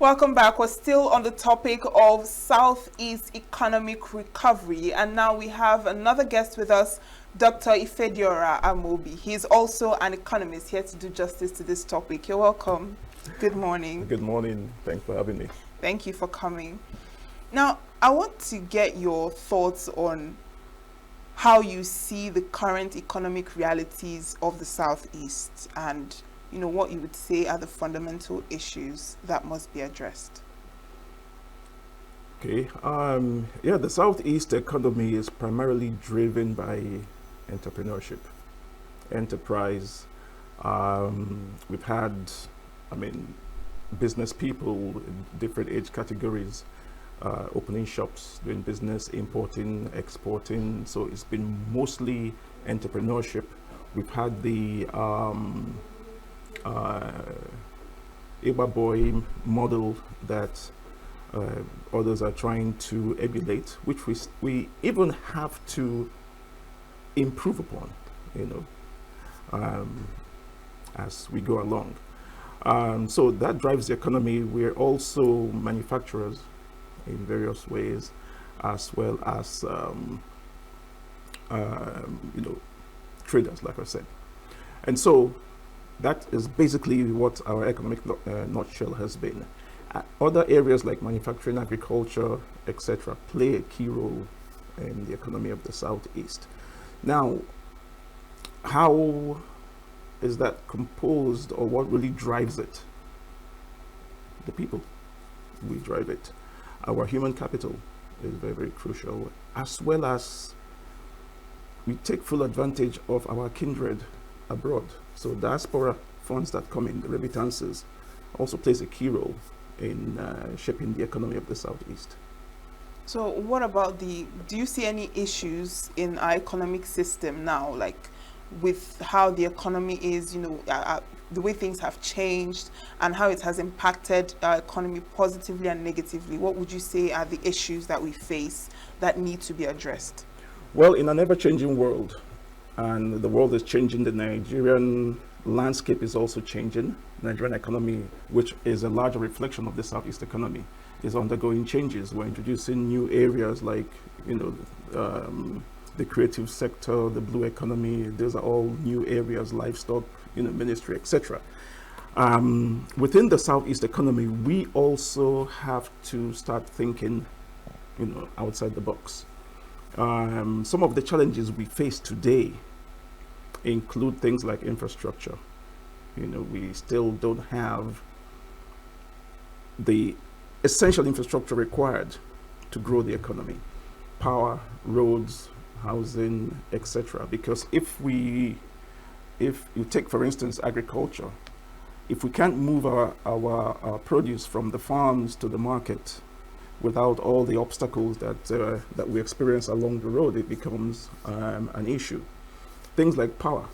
Welcome back. We're still on the topic of Southeast economic recovery, and now we have another guest with us, Dr. Ifediora Amobi. He's also an economist here to do justice to this topic. You're welcome. Good morning. Good morning. Thanks for having me. Thank you for coming. Now, I want to get your thoughts on how you see the current economic realities of the Southeast and what you would say are the fundamental issues that must be addressed. Okay. The Southeast economy is primarily driven by entrepreneurship, enterprise. We've had, business people in different age categories opening shops, doing business, importing, exporting. So it's been mostly entrepreneurship. We've had the Iba Boy model that others are trying to emulate, which we even have to improve upon, as we go along. So that drives the economy. We're also manufacturers in various ways, as well as traders, like I said. And so that is basically what our economic nutshell has been. Other areas like manufacturing, agriculture, etc., play a key role in the economy of the Southeast. Now, how is that composed, or what really drives it? The people. We drive it. Our human capital is very, very crucial, as well as we take full advantage of our kindred abroad. So diaspora funds that come in, the remittances, also plays a key role in shaping the economy of the Southeast. So what about do you see any issues in our economic system now, like with how the economy is, the way things have changed and how it has impacted our economy positively and negatively? What would you say are the issues that we face that need to be addressed? Well, in an ever-changing world, and the world is changing, the Nigerian landscape is also changing. The Nigerian economy, which is a larger reflection of the Southeast economy, is undergoing changes. We're introducing new areas like, the creative sector, the blue economy. These are all new areas, livestock, ministry, etc. Within the Southeast economy, we also have to start thinking, outside the box. Some of the challenges we face today include things like infrastructure. We still don't have the essential infrastructure required to grow the economy: power, roads, housing, etc. Because if you take, for instance, agriculture, if we can't move our produce from the farms to the market without all the obstacles that we experience along the road, it becomes an issue. Things like power,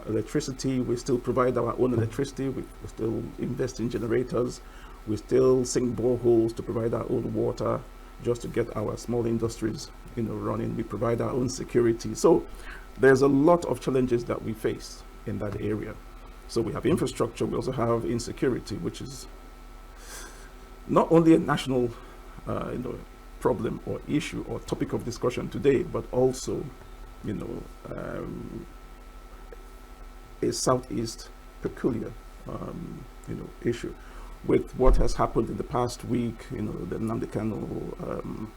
electricity, we still provide our own electricity, we still invest in generators, we still sink boreholes to provide our own water just to get our small industries running. We provide our own security. So there's a lot of challenges that we face in that area. So we have infrastructure, we also have insecurity, which is not only a national problem or issue or topic of discussion today, but also a Southeast peculiar issue with what has happened in the past week, the Nnamdi Kanu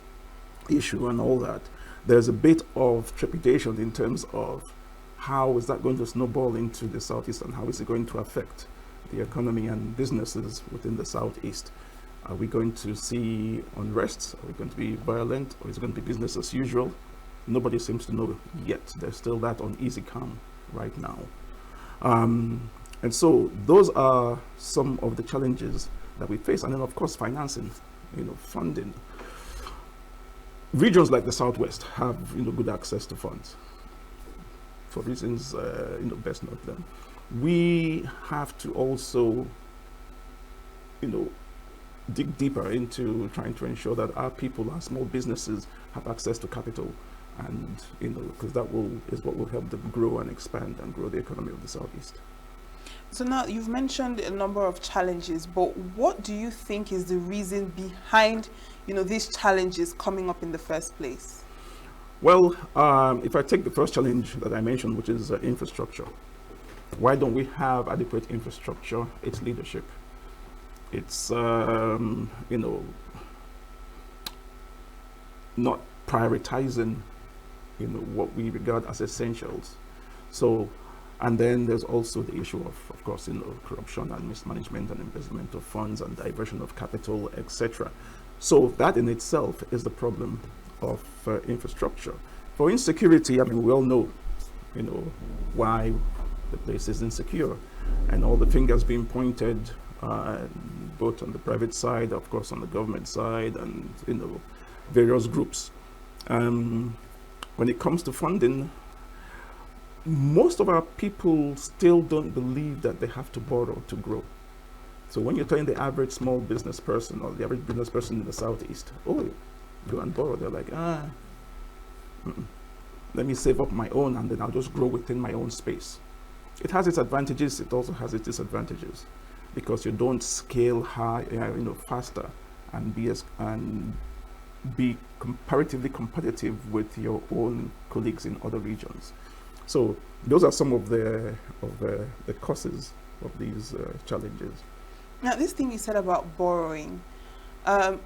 issue and all that. There's a bit of trepidation in terms of how is that going to snowball into the Southeast, and how is it going to affect the economy and businesses within the Southeast. Are we going to see unrest? Are we going to be violent? Or is it going to be business as usual? Nobody seems to know yet. There's still that uneasy calm right now. And so those are some of the challenges that we face. And then, of course, financing, funding. Regions like the Southwest have, good access to funds for reasons, best known to them. We have to also, dig deeper into trying to ensure that our people, our small businesses, have access to capital, and because that is what will help them grow and expand and grow the economy of the Southeast. So now you've mentioned a number of challenges, but what do you think is the reason behind, these challenges coming up in the first place? Well, if I take the first challenge that I mentioned, which is infrastructure, why don't we have adequate infrastructure? It's leadership. It's, not prioritizing, what we regard as essentials. So, and then there's also the issue of course, corruption and mismanagement and embezzlement of funds and diversion of capital, etc. So that in itself is the problem of infrastructure. For insecurity, I mean, we all know, why the place is insecure, and all the fingers being pointed, both on the private side, of course, on the government side, and various groups. When it comes to funding, most of our people still don't believe that they have to borrow to grow. So when you're telling the average small business person or the average business person in the Southeast, oh, go and borrow, they're like, let me save up my own and then I'll just grow within my own space. It has its advantages, it also has its disadvantages, because you don't scale high, faster and be comparatively competitive with your own colleagues in other regions. So those are some of the causes of these challenges. Now, this thing you said about borrowing, don't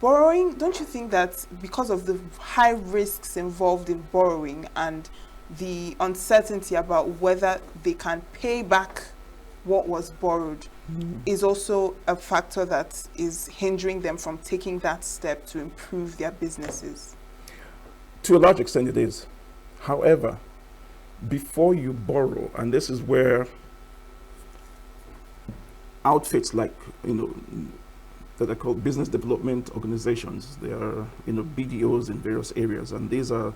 you think that because of the high risks involved in borrowing and the uncertainty about whether they can pay back what was borrowed is also a factor that is hindering them from taking that step to improve their businesses? To a large extent it is. However, before you borrow, and this is where outfits like, that are called business development organizations, they are, BDOs in various areas, and these are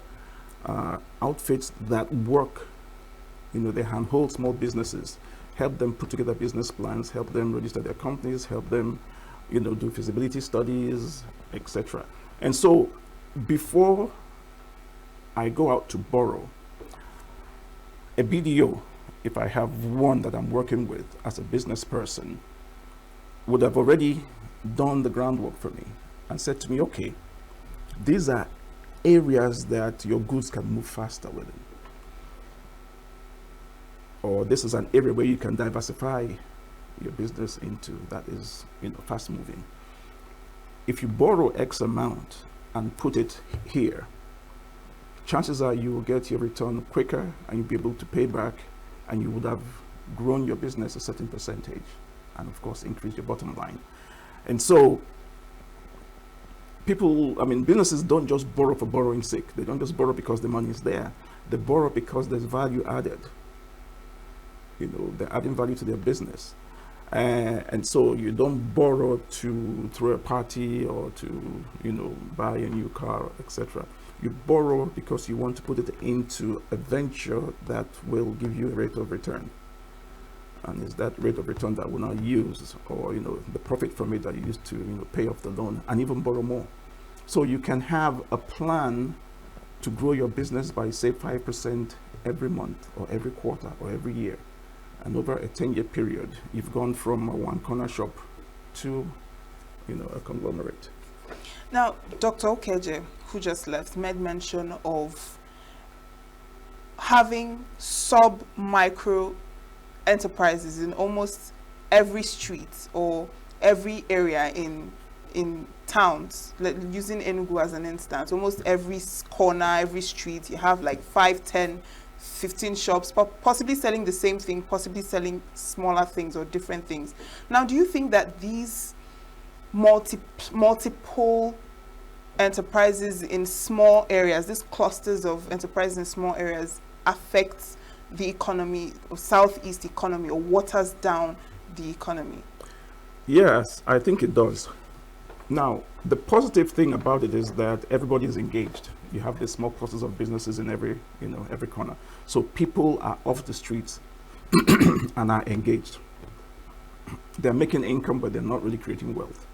outfits that work, they handhold small businesses, help them put together business plans, help them register their companies, help them, do feasibility studies, etc. And so before I go out to borrow, a BDO, if I have one that I'm working with as a business person, would have already done the groundwork for me and said to me, okay, these are areas that your goods can move faster within. Or this is an area where you can diversify your business into that is, fast moving. If you borrow X amount and put it here, chances are you will get your return quicker and you'll be able to pay back, and you would have grown your business a certain percentage and of course increase your bottom line. And so businesses don't just borrow for borrowing's sake. They don't just borrow because the money is there. They borrow because there's value added. They're adding value to their business. And so you don't borrow to throw a party or to, buy a new car, etc. You borrow because you want to put it into a venture that will give you a rate of return. And it's that rate of return that will not use, or the profit from it that you use to pay off the loan and even borrow more. So you can have a plan to grow your business by say 5% every month or every quarter or every year. And over a 10-year period, you've gone from a one corner shop to a conglomerate. Now, Dr. Okeje, who just left, made mention of having sub-micro enterprises in almost every street or every area in towns. Using Enugu as an instance, almost every corner, every street, you have like 5, 10, 15 shops, possibly selling the same thing, possibly selling smaller things or different things. Now, do you think that these multiple enterprises in small areas, these clusters of enterprises in small areas, affects the economy or Southeast economy, or waters down the economy? Yes, I think it does. Now, the positive thing about it is that everybody is engaged. You have these small clusters of businesses in every corner. So people are off the streets and are engaged. They're making income, but they're not really creating wealth.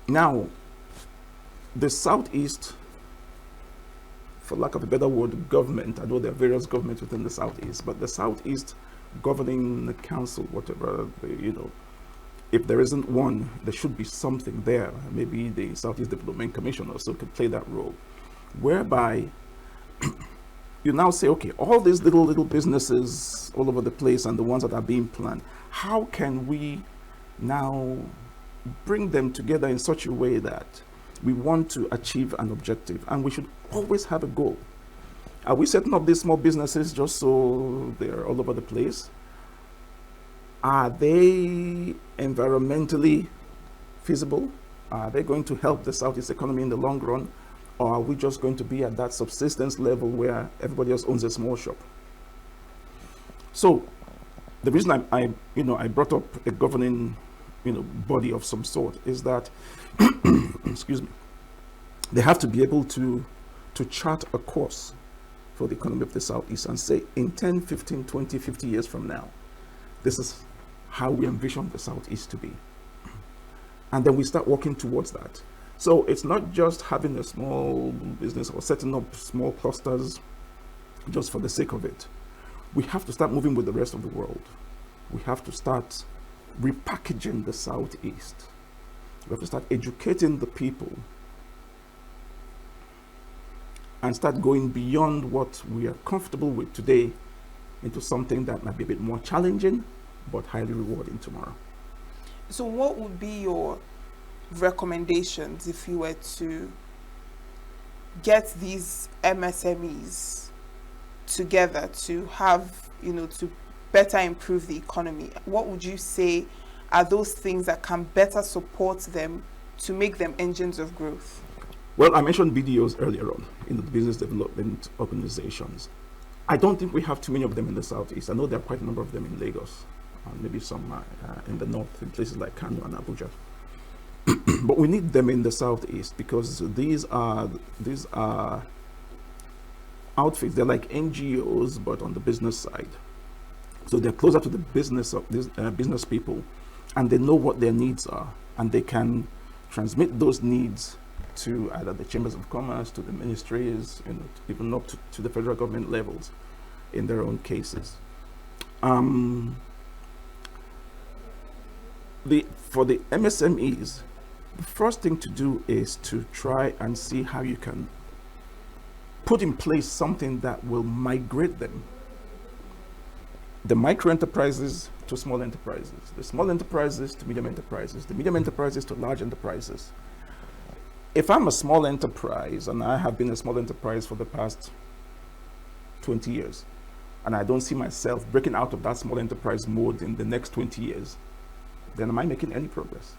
Now, the Southeast, for lack of a better word, government, I know there are various governments within the Southeast, but the Southeast governing council, whatever, if there isn't one, there should be something there. Maybe the Southeast Development Commission also could play that role, whereby you now say, okay, all these little businesses all over the place and the ones that are being planned, how can we now bring them together in such a way that we want to achieve an objective, and we should always have a goal. Are we setting up these small businesses just so they're all over the place? Are they environmentally feasible? Are they going to help the Southeast economy in the long run? Or are we just going to be at that subsistence level where everybody else owns a small shop? So the reason I brought up a governing body of some sort is that excuse me, they have to be able to chart a course for the economy of the Southeast and say, in 10, 15, 20, 50 years from now, this is how we envision the Southeast to be. And then we start working towards that. So it's not just having a small business or setting up small clusters just for the sake of it. We have to start moving with the rest of the world. We have to start repackaging the Southeast. We have to start educating the people and start going beyond what we are comfortable with today into something that might be a bit more challenging but highly rewarding tomorrow. So what would be your recommendations if you were to get these MSMEs together to have, to better improve the economy? What would you say are those things that can better support them to make them engines of growth? Well, I mentioned BDOs earlier on, the business development organizations. I don't think we have too many of them in the Southeast. I know there are quite a number of them in Lagos, and maybe some in the north, in places like Kano and Abuja. But we need them in the Southeast because these are outfits. They're like NGOs, but on the business side. So they're closer to the business of these business people, and they know what their needs are, and they can transmit those needs to either the chambers of commerce, to the ministries, even up to the federal government levels in their own cases. For the MSMEs, the first thing to do is to try and see how you can put in place something that will migrate them. The micro enterprises to small enterprises, the small enterprises to medium enterprises, the medium enterprises to large enterprises. If I'm a small enterprise, and I have been a small enterprise for the past 20 years, and I don't see myself breaking out of that small enterprise mode in the next 20 years, then am I making any progress?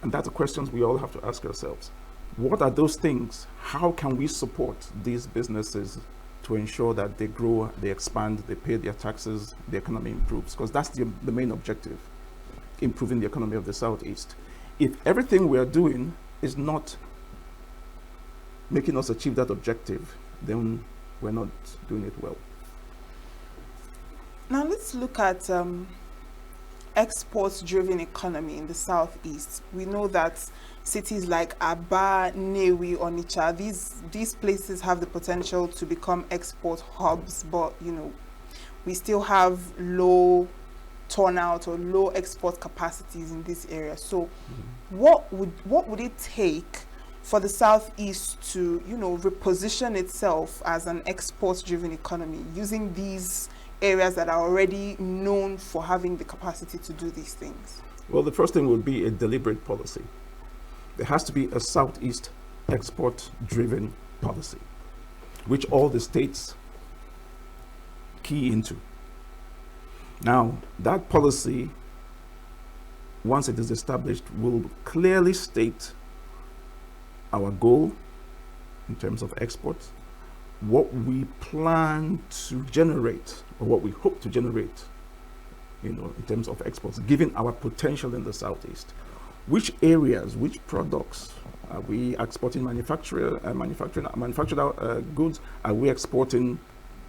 And that's the questions we all have to ask ourselves. What are those things? How can we support these businesses to ensure that they grow, they expand, they pay their taxes, the economy improves? Because that's the main objective, improving the economy of the Southeast. If everything we are doing is not making us achieve that objective, then we're not doing it well. Now let's look at exports-driven economy in the Southeast. We know that cities like Aba, Nnewi, Onitsha, these places have the potential to become export hubs, but we still have low turnout or low export capacities in this area. So what would it take for the Southeast to reposition itself as an export-driven economy using these areas that are already known for having the capacity to do these things? Well, the first thing would be a deliberate policy. There has to be a Southeast export-driven policy, which all the states key into. Now, that policy, once it is established, will clearly state our goal in terms of exports, what we plan to generate, or what we hope to generate, in terms of exports, given our potential in the Southeast. Which areas, which products are we exporting? Manufactured goods? Are we exporting,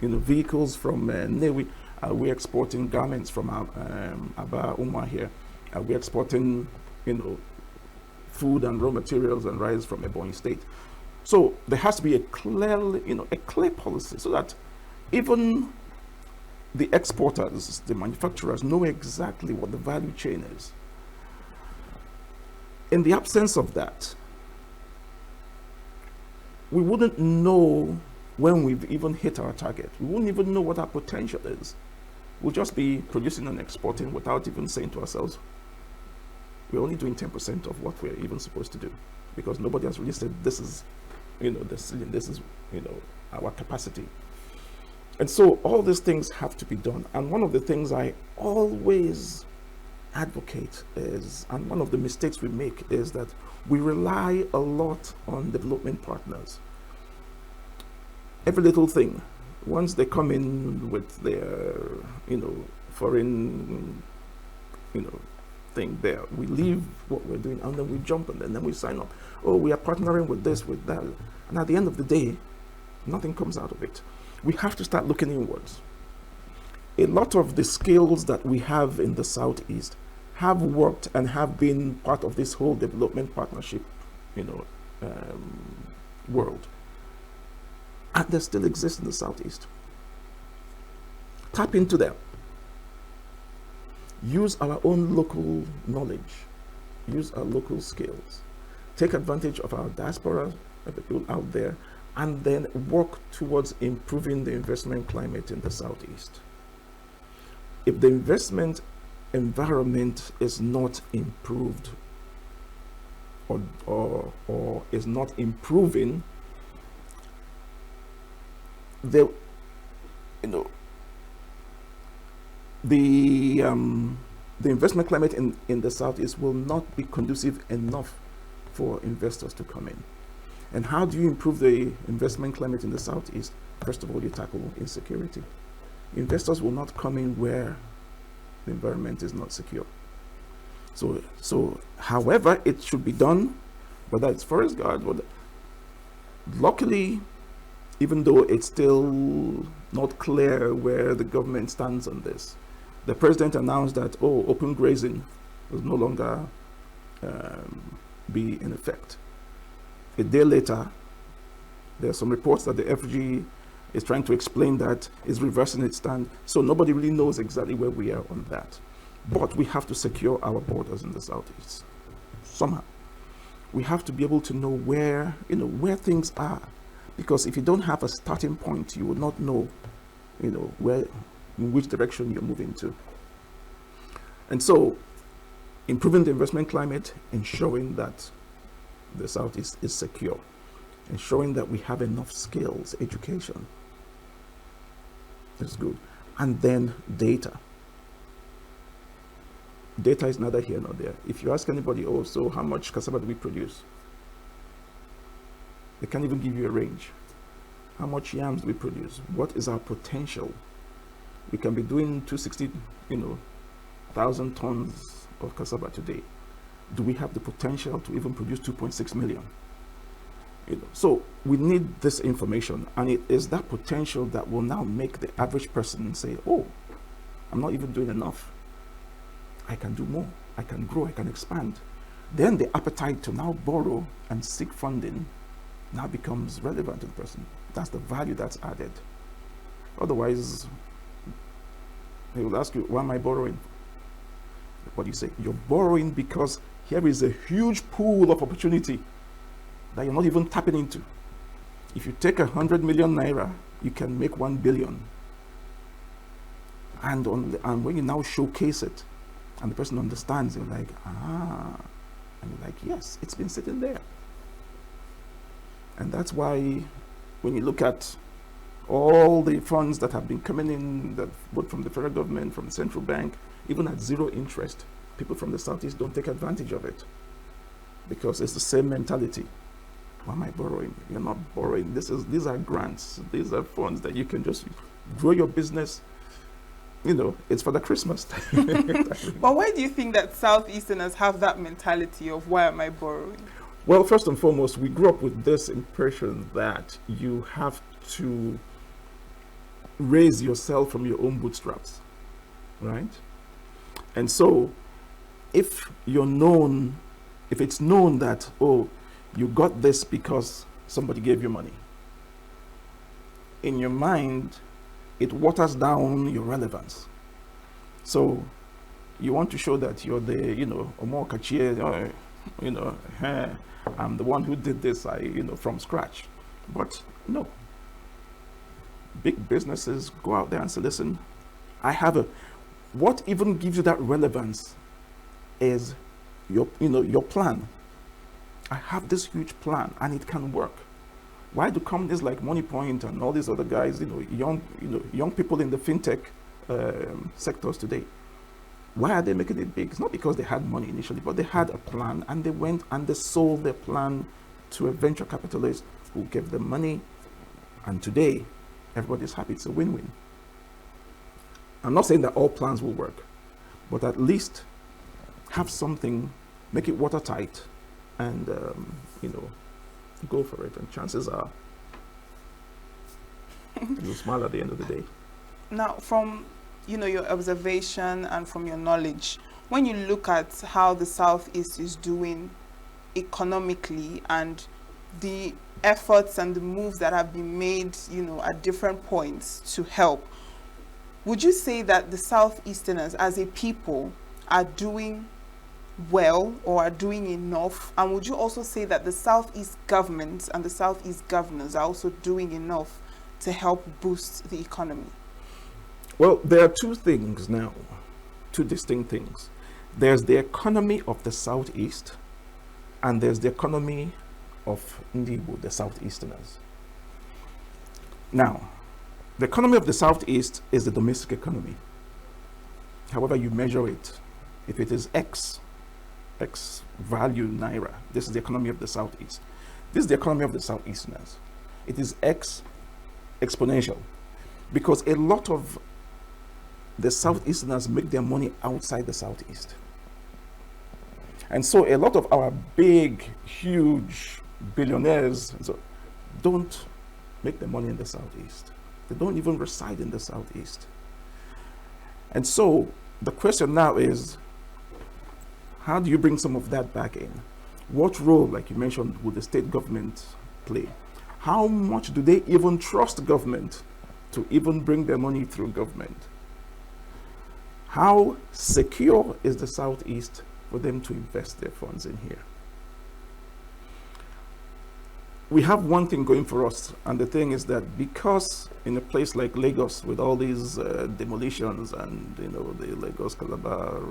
vehicles from Nnewi? Are we exporting garments from Aba, Umma here? Are we exporting, food and raw materials and rice from Ebonyi State? So there has to be a clear policy so that even the exporters, the manufacturers know exactly what the value chain is. In the absence of that, we wouldn't know when we've even hit our target. We wouldn't even know what our potential is. We'll just be producing and exporting without even saying to ourselves, we're only doing 10% of what we're even supposed to do, because nobody has really said this is, the ceiling, this is, our capacity. And so all these things have to be done. And one of the things I always advocate is, and one of the mistakes we make is that we rely a lot on development partners. Every little thing, once they come in with their, foreign, thing there, we leave what we're doing and then we jump and then we sign up. Oh, we are partnering with this, with that. And at the end of the day, nothing comes out of it. We have to start looking inwards. A lot of the skills that we have in the Southeast have worked and have been part of this whole development partnership, world. And they still exist in the Southeast. Tap into them. Use our own local knowledge. Use our local skills. Take advantage of our diaspora, of the people out there, and then work towards improving the investment climate in the Southeast. If the investment environment is not improved or is not improving, the investment climate in the Southeast will not be conducive enough for investors to come in. And how do you improve the investment climate in the Southeast? First of all, you tackle insecurity. Investors will not come in where the environment is not secure. So however it should be done, whether it's forest guard, luckily, even though it's still not clear where the government stands on this, the president announced that, open grazing will no longer be in effect. A day later, there are some reports that the FG is trying to explain that is reversing its stand. So nobody really knows exactly where we are on that. But we have to secure our borders in the Southeast somehow. We have to be able to know where things are, because if you don't have a starting point, you will not know, in which direction you're moving to. And so, improving the investment climate, ensuring that the Southeast is secure, ensuring that we have enough skills, education is good. And then data. Data is neither here nor there. If you ask anybody, so how much cassava do we produce? They can't even give you a range. How much yams do we produce? What is our potential? We can be doing 1,000 tons of cassava today. Do we have the potential to even produce 2.6 million? So we need this information, and it is that potential that will now make the average person say, I'm not even doing enough. I can do more. I can grow. I can expand. Then the appetite to now borrow and seek funding now becomes relevant to the person. That's the value that's added. Otherwise, they will ask you, why am I borrowing? What do you say? You're borrowing because here is a huge pool of opportunity that you're not even tapping into. If you take 100 million naira, you can make 1 billion. And when you now showcase it, and the person understands, you're like, and you're like, yes, it's been sitting there. And that's why when you look at all the funds that have been coming in, that both from the federal government, from the central bank, even at zero interest, people from the Southeast don't take advantage of it, because it's the same mentality. Why am I borrowing? You're not borrowing. These are grants. These are funds that you can just grow your business. It's for the Christmas time. But why do you think that Southeasterners have that mentality of why am I borrowing? Well, first and foremost, we grew up with this impression that you have to raise yourself from your own bootstraps, right? And so if it's known that, you got this because somebody gave you money, in your mind, it waters down your relevance. So you want to show that you're the, Omo Kachie, I'm the one who did this, from scratch. But no. Big businesses go out there and say, listen, what even gives you that relevance is your plan. I have this huge plan and it can work. Why do companies like MoneyPoint and all these other guys, young people in the fintech sectors today, why are they making it big? It's not because they had money initially, but they had a plan and they went and they sold their plan to a venture capitalist who gave them money. And today, everybody's happy. It's a win-win. I'm not saying that all plans will work, but at least have something, make it watertight, and go for it. And chances are you'll smile at the end of the day. Now, from your observation and from your knowledge, when you look at how the Southeast is doing economically and the efforts and the moves that have been made, at different points to help, would you say that the Southeasterners as a people are doing well or are doing enough? And would you also say that the Southeast government and the Southeast governors are also doing enough to help boost the economy? Well, there are two things now, two distinct things. There's the economy of the Southeast, and there's the economy of Ndibo, the Southeasterners. Now, the economy of the Southeast is the domestic economy. However you measure it, if it is X value Naira, this is the economy of the Southeast. This is the economy of the Southeasterners. It is X exponential, because a lot of the Southeasterners make their money outside the Southeast. And so a lot of our big, huge billionaires don't make their money in the Southeast. They don't even reside in the Southeast. And so the question now is, how do you bring some of that back in? What role, like you mentioned, would the state government play? How much do they even trust government to even bring their money through government? How secure is the Southeast for them to invest their funds in here? We have one thing going for us, and the thing is that because in a place like Lagos, with all these demolitions and the Lagos Calabar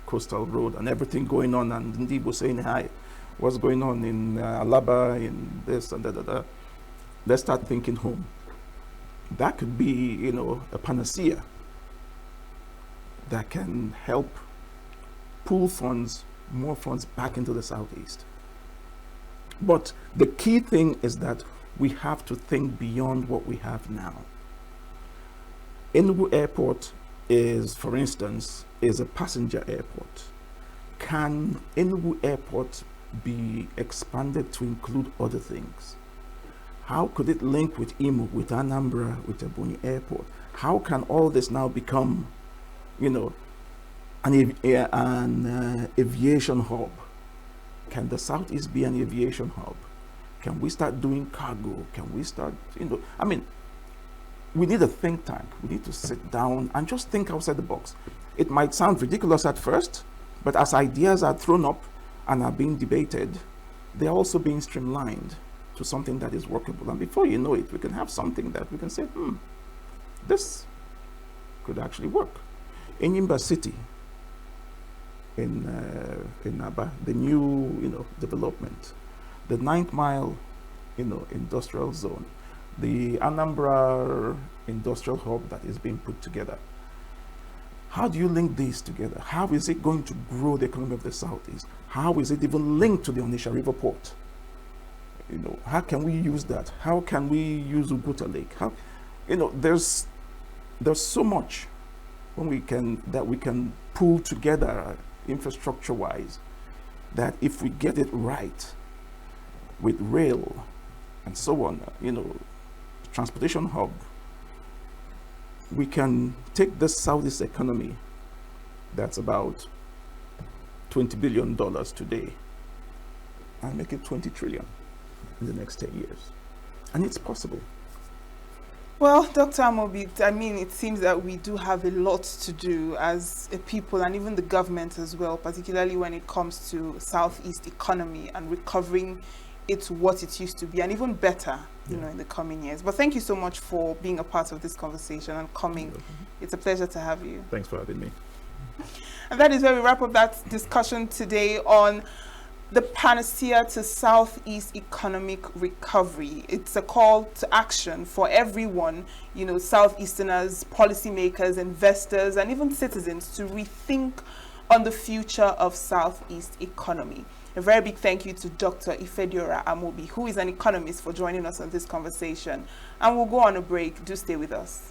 coastal road and everything going on, and Ndibo saying, hi, what's going on in Alaba, in this and that, let's start thinking home. That could be, a panacea that can help pull funds, more funds back into the Southeast. But the key thing is that we have to think beyond what we have now. Enugu Airport is, for instance, is a passenger airport. Can Enugu Airport be expanded to include other things? How could it link with Imo, with Anambra, with Ebonyi Airport? How can all this now become, an aviation hub? Can the Southeast be an aviation hub? Can we start doing cargo? Can we start, we need a think tank. We need to sit down and just think outside the box. It might sound ridiculous at first, but as ideas are thrown up and are being debated, they're also being streamlined to something that is workable. And before you know it, we can have something that we can say, this could actually work. Enyimba City in Aba, the new development, the 9th Mile industrial zone, the Anambra industrial hub that is being put together. How do you link these together? How is it going to grow the economy of the Southeast? How is it even linked to the Onitsha River Port? How can we use that? How can we use Uguta Lake? How, there's so much we can pull together infrastructure-wise, that if we get it right with rail and so on, transportation hub, we can take this Southeast economy that's about $20 billion today and make it 20 trillion in the next 10 years. And it's possible. Well, Dr. Amobi, I mean, it seems that we do have a lot to do as a people and even the government as well, particularly when it comes to Southeast economy and recovering it to what it used to be and even better, you know, in the coming years. But thank you so much for being a part of this conversation and coming. It's a pleasure to have you. Thanks for having me. And that is where we wrap up that discussion today on the Panacea to Southeast economic recovery. It's a call to action for everyone, you know, Southeasterners, policymakers, investors, and even citizens to rethink on the future of Southeast economy. A very big thank you to Dr. Ifediora Amobi, who is an economist, for joining us on this conversation. And we'll go on a break. Do stay with us.